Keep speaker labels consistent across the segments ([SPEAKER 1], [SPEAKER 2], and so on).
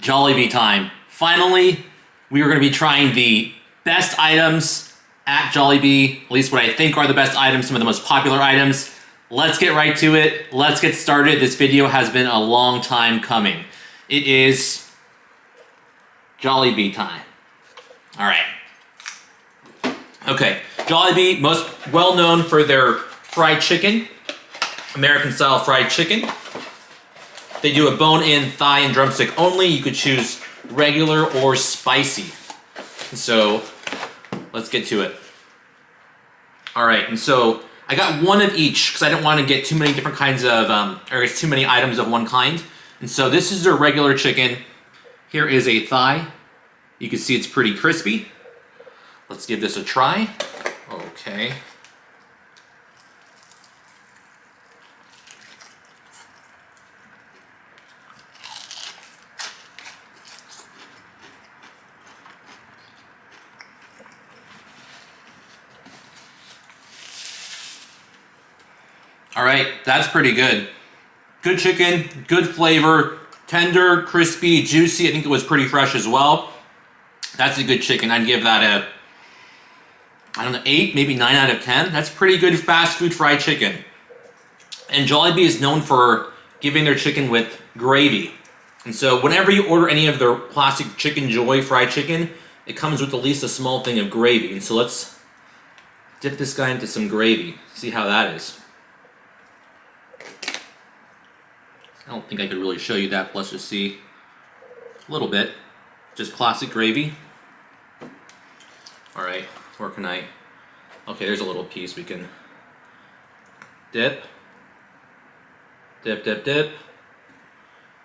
[SPEAKER 1] Jollibee time. Finally, we are going to be trying the best items at Jollibee, at least what I think are the best items, some of the most popular items. Let's get right to it. Let's get started. This video has been a long time coming. It is Jollibee time. All right. Okay, Jollibee, most well known for their fried chicken, American style fried chicken. They do a bone-in, thigh, and drumstick only. You could choose regular or spicy. So let's get to it. All right, and so I got one of each because I didn't want to get too many different kinds of, or too many items of one kind. And so this is their regular chicken. Here is a thigh. You can see it's pretty crispy. Let's give this a try. Okay. All right, that's pretty good. Good chicken, good flavor, tender, crispy, juicy. I think it was pretty fresh as well. That's a good chicken. I'd give that a, I don't know, 8, maybe 9 out of 10. That's pretty good fast food fried chicken. And Jollibee is known for giving their chicken with gravy. And so whenever you order any of their classic Chickenjoy fried chicken, it comes with at least a small thing of gravy. And so let's dip this guy into some gravy, see how that is. I don't think I could really show you that, but let's just see a little bit. Just classic gravy. All right, where can I? Okay, there's a little piece we can dip. Dip, dip, dip.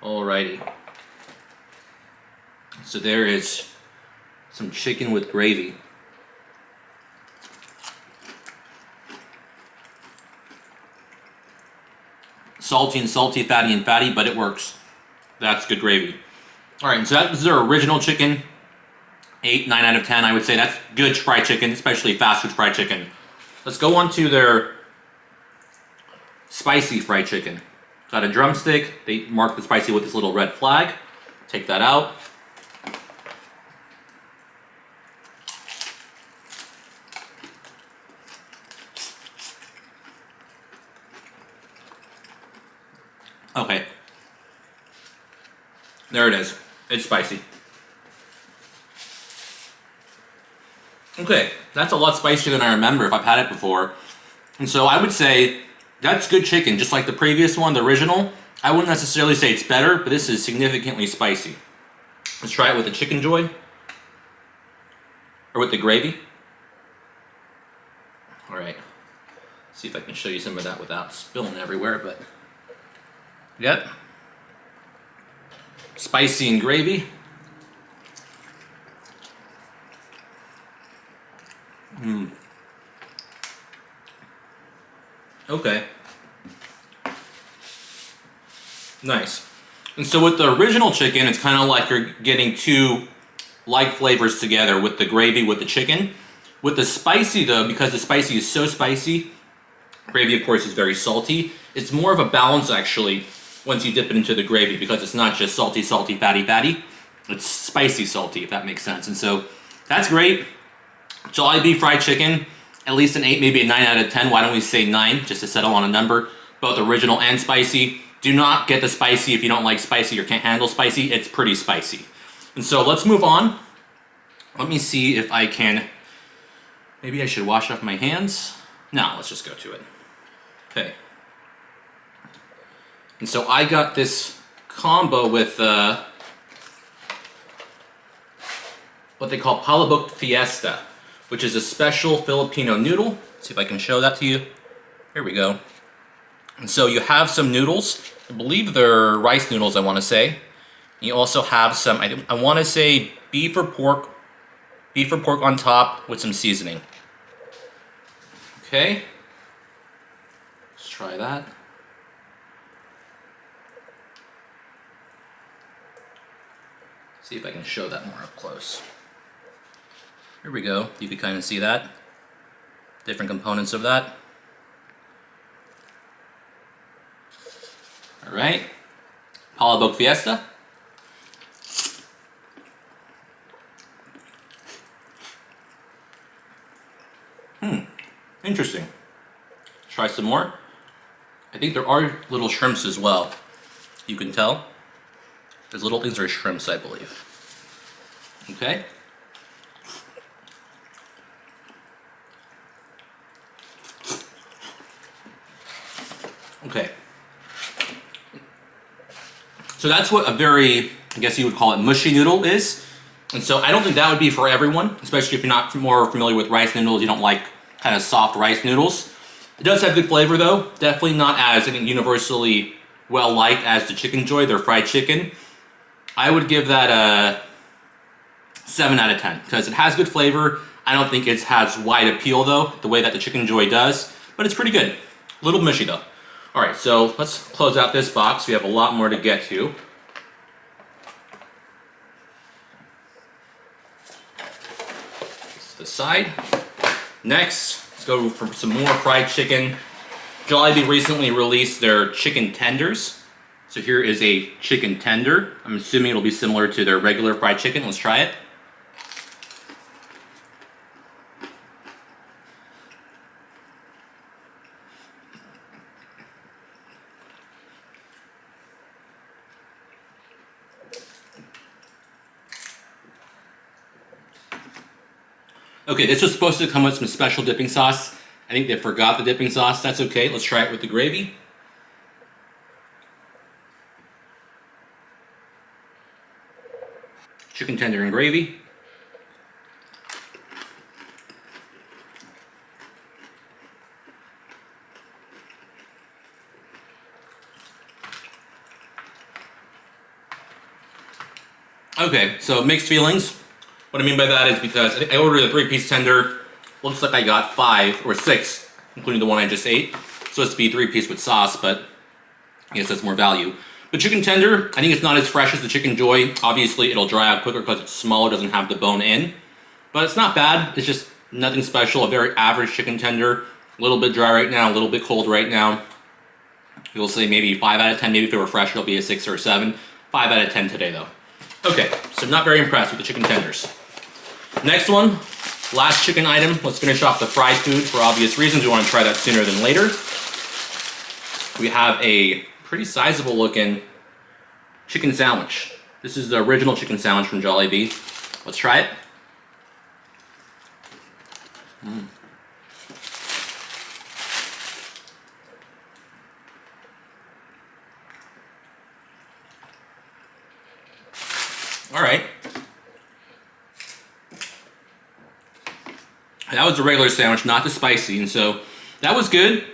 [SPEAKER 1] Alrighty. So there is some chicken with gravy. Salty and salty, fatty and fatty, but it works. That's good gravy. All right, so that is their original chicken. 8, 9 out of 10, I would say. That's good fried chicken, especially fast food fried chicken. Let's go on to their spicy fried chicken. Got a drumstick. They mark the spicy with this little red flag. Take that out. Okay. There it is. It's spicy. Okay, that's a lot spicier than I remember if I've had it before. And so I would say that's good chicken, just like the previous one, the original. I wouldn't necessarily say it's better, but this is significantly spicy. Let's try it with the Chickenjoy. Or with the gravy. All right. See if I can show you some of that without spilling everywhere, but yep. Spicy and gravy. Okay. Nice. And so with the original chicken, it's kind of like you're getting two like flavors together with the gravy with the chicken. With the spicy though, because the spicy is so spicy, gravy of course is very salty, it's more of a balance actually once you dip it into the gravy, because it's not just salty, salty, fatty, fatty. It's spicy, salty, if that makes sense. And so that's great. Jollibee fried chicken, at least an 8, maybe a 9 out of 10. Why don't we say 9, just to settle on a number. Both original and spicy. Do not get the spicy if you don't like spicy or can't handle spicy. It's pretty spicy. And so let's move on. Let me see if I can, maybe I should wash off my hands. No, let's just go to it. Okay. And so I got this combo with what they call Palabok Fiesta, which is a special Filipino noodle. Let's see if I can show that to you. Here we go. And so you have some noodles. I believe they're rice noodles, I want to say. You also have some, I want to say beef or pork on top with some seasoning. Okay. Let's try that. See if I can show that more up close. Here we go. You can kind of see that. Different components of that. All right. Palabok Fiesta. Interesting. Try some more. I think there are little shrimps as well. You can tell. Those little things are shrimps, I believe. Okay. Okay. So that's what a very, I guess you would call it, mushy noodle is. And so I don't think that would be for everyone, especially if you're not more familiar with rice noodles, you don't like kind of soft rice noodles. It does have good flavor though. Definitely not as, I think, universally well liked as the Chickenjoy, their fried chicken. I would give that a 7 out of 10 because it has good flavor. I don't think it has wide appeal though, the way that the Chickenjoy does, but it's pretty good. A little mushy though. All right, so let's close out this box. We have a lot more to get to. The side. Next, let's go for some more fried chicken. Jollibee recently released their chicken tenders. So here is a chicken tender. I'm assuming it'll be similar to their regular fried chicken. Let's try it. Okay, this was supposed to come with some special dipping sauce. I think they forgot the dipping sauce. That's okay. Let's try it with the gravy. Chicken tender and gravy. Okay, so mixed feelings. What I mean by that is because I ordered a 3-piece tender. Looks like I got 5 or 6, including the one I just ate. So it's to be 3-piece with sauce, but I guess that's more value. The chicken tender, I think it's not as fresh as the Chickenjoy. Obviously, it'll dry out quicker because it's smaller, doesn't have the bone in. But it's not bad. It's just nothing special. A very average chicken tender. A little bit dry right now, a little bit cold right now. You'll say maybe 5 out of 10. Maybe if it were fresh, it'll be a 6 or a 7. 5 out of 10 today, though. Okay, so not very impressed with the chicken tenders. Next one, last chicken item. Let's finish off the fried food for obvious reasons. We want to try that sooner than later. We have a pretty sizable looking chicken sandwich. This is the original chicken sandwich from Jollibee. Let's try it. All right. That was the regular sandwich, not the spicy, and so that was good.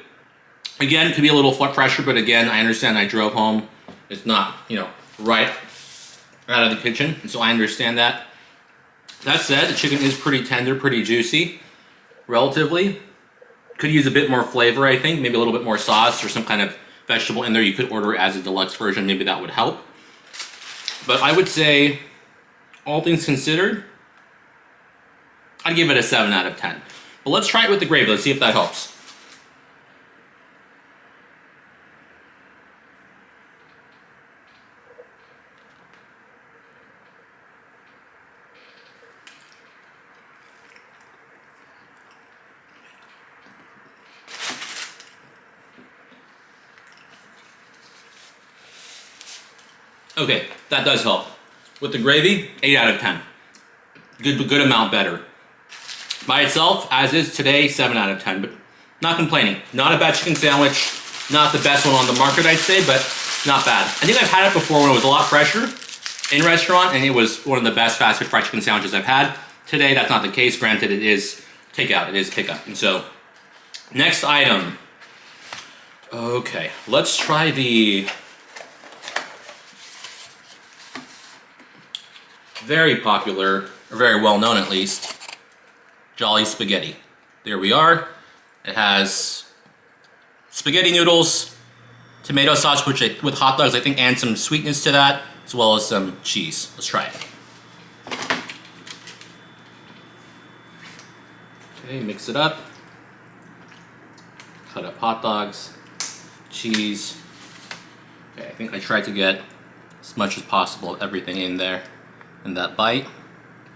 [SPEAKER 1] Again, could be a little fresher, but again, I understand I drove home. It's not, right out of the kitchen, and so I understand that. That said, the chicken is pretty tender, pretty juicy, relatively. Could use a bit more flavor, I think. Maybe a little bit more sauce or some kind of vegetable in there. You could order it as a deluxe version. Maybe that would help. But I would say, all things considered, I'd give it a 7 out of 10. But let's try it with the gravy. Let's see if that helps. Okay, that does help. With the gravy, 8 out of 10. Good amount better. By itself, as is today, 7 out of 10, but not complaining. Not a bad chicken sandwich, not the best one on the market, I'd say, but not bad. I think I've had it before when it was a lot fresher in restaurant, and it was one of the best fast food fried chicken sandwiches I've had. Today, that's not the case. Granted, it is takeout, it is pickup. And so, next item. Okay, let's try the very popular, or very well known at least, Jolly Spaghetti. There we are. It has spaghetti noodles, tomato sauce, with hot dogs, I think, and some sweetness to that, as well as some cheese. Let's try it. Okay, mix it up. Cut up hot dogs, cheese. Okay, I think I tried to get as much as possible of everything in there in that bite.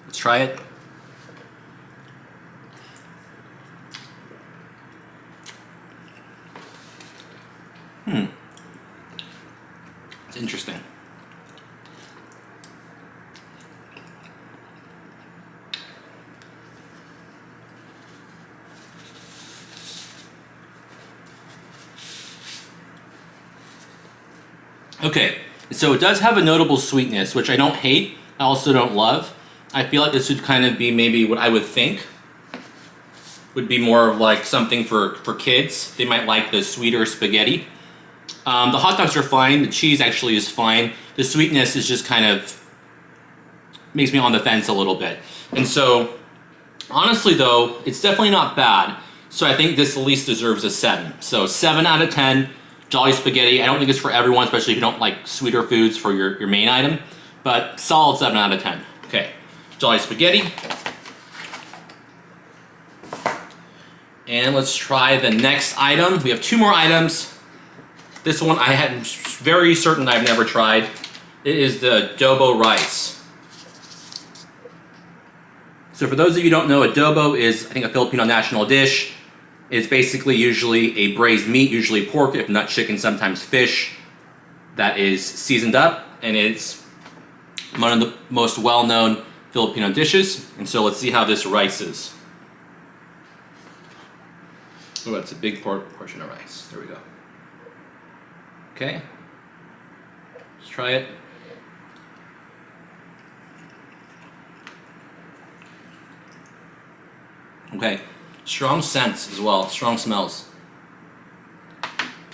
[SPEAKER 1] Let's try it. Okay, so it does have a notable sweetness, which I don't hate, I also don't love. I feel like this would kind of be maybe what I would think would be more of like something for kids. They might like the sweeter spaghetti. The hot dogs are fine, the cheese actually is fine. The sweetness is just kind of makes me on the fence a little bit. And so, honestly though, it's definitely not bad. So I think this at least deserves a 7. So 7 out of 10, Jolly Spaghetti. I don't think it's for everyone, especially if you don't like sweeter foods for your main item. But solid 7 out of 10. Okay, Jolly Spaghetti. And let's try the next item. We have 2 more items. This one I had very certain I've never tried. It is the Adobo Rice. So for those of you who don't know, adobo is, I think, a Filipino national dish. It's basically usually a braised meat, usually pork, if not chicken, sometimes fish, that is seasoned up, and it's one of the most well-known Filipino dishes. And so let's see how this rice is. Oh, that's a big portion of rice. There we go. Okay. Let's try it. Okay, strong scents as well, strong smells.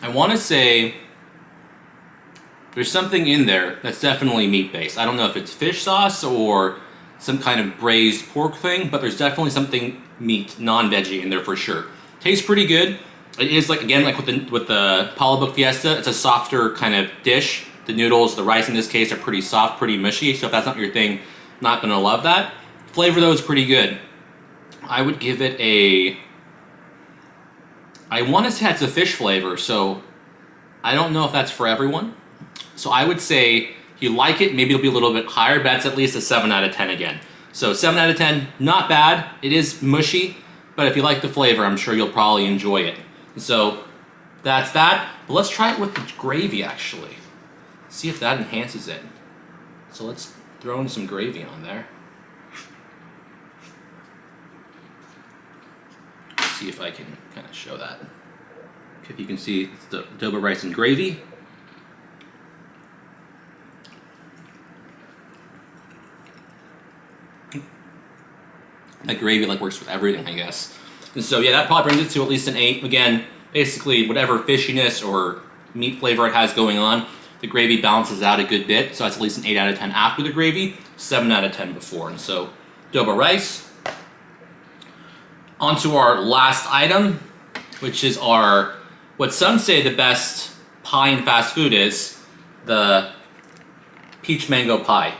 [SPEAKER 1] I want to say there's something in there that's definitely meat-based. I don't know if it's fish sauce or some kind of braised pork thing, but there's definitely something meat, non-veggie in there for sure. Tastes pretty good. It is like, again, like with the Palabok Fiesta, it's a softer kind of dish. The noodles, the rice in this case, are pretty soft, pretty mushy, so if that's not your thing, not gonna love that. Flavor though is pretty good. I would give it a, I want to say it's a fish flavor, so I don't know if that's for everyone. So I would say if you like it, maybe it'll be a little bit higher, but that's at least a 7 out of 10 again. So 7 out of 10, not bad. It is mushy, but if you like the flavor, I'm sure you'll probably enjoy it. So that's that. But let's try it with the gravy actually. See if that enhances it. So let's throw in some gravy on there. See if I can kind of show that. If you can see, it's the adobo rice and gravy. That gravy like works with everything, I guess. And so yeah, that probably brings it to at least an 8. Again, basically whatever fishiness or meat flavor it has going on, the gravy balances out a good bit. So that's at least an 8 out of 10 after the gravy, 7 out of 10 before. And so adobo rice. On to our last item, which is our, what some say the best pie in fast food is, the peach mango pie.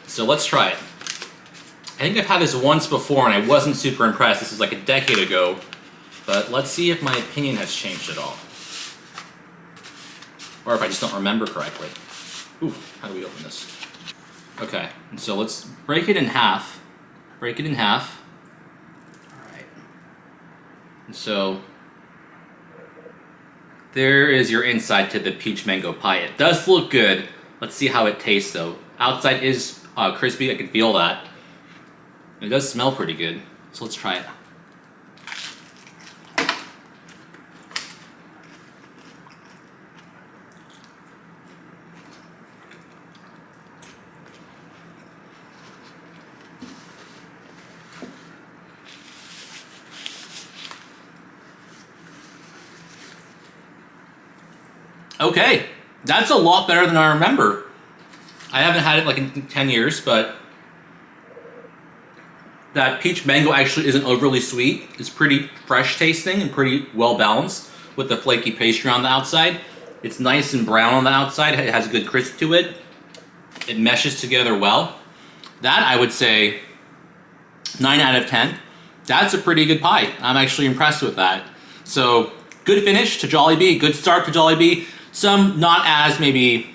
[SPEAKER 1] So let's try it. I think I've had this once before and I wasn't super impressed. This is like a decade ago, but let's see if my opinion has changed at all. Or if I just don't remember correctly. Ooh, how do we open this? Okay, and so let's break it in half. Break it in half. So there is your inside to the peach mango pie. It does look good. Let's see how it tastes though. Outside is crispy, I can feel that. It does smell pretty good. So let's try it. Okay, that's a lot better than I remember. I haven't had it like in 10 years, but that peach mango actually isn't overly sweet. It's pretty fresh tasting and pretty well balanced with the flaky pastry on the outside. It's nice and brown on the outside. It has a good crisp to it. It meshes together well. That I would say 9 out of 10. That's a pretty good pie. I'm actually impressed with that. So good finish to Jollibee, good start to Jollibee. Some not as maybe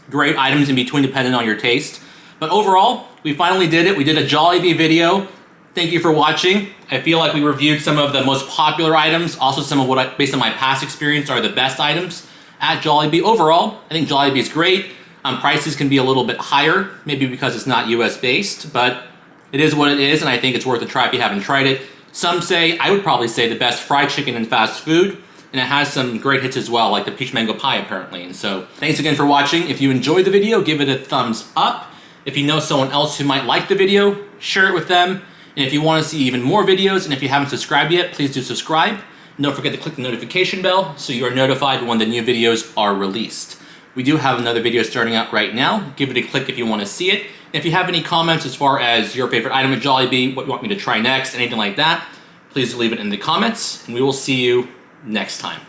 [SPEAKER 1] great items in between depending on your taste. But overall, we finally did it. We did a Jollibee video. Thank you for watching. I feel like we reviewed some of the most popular items, also some of what, based on my past experience, are the best items at Jollibee. Overall, I think Jollibee is great. Prices can be a little bit higher, maybe because it's not US based, but it is what it is, and I think it's worth a try if you haven't tried it. Some say, I would probably say the best fried chicken in fast food, and it has some great hits as well, like the peach mango pie apparently. And so thanks again for watching. If you enjoyed the video, give it a thumbs up. If you know someone else who might like the video, share it with them. And if you want to see even more videos, and if you haven't subscribed yet, please do subscribe. And don't forget to click the notification bell so you are notified when the new videos are released. We do have another video starting out right now. Give it a click if you want to see it. And if you have any comments as far as your favorite item at Jollibee, what you want me to try next, anything like that, please leave it in the comments, and we will see you next time.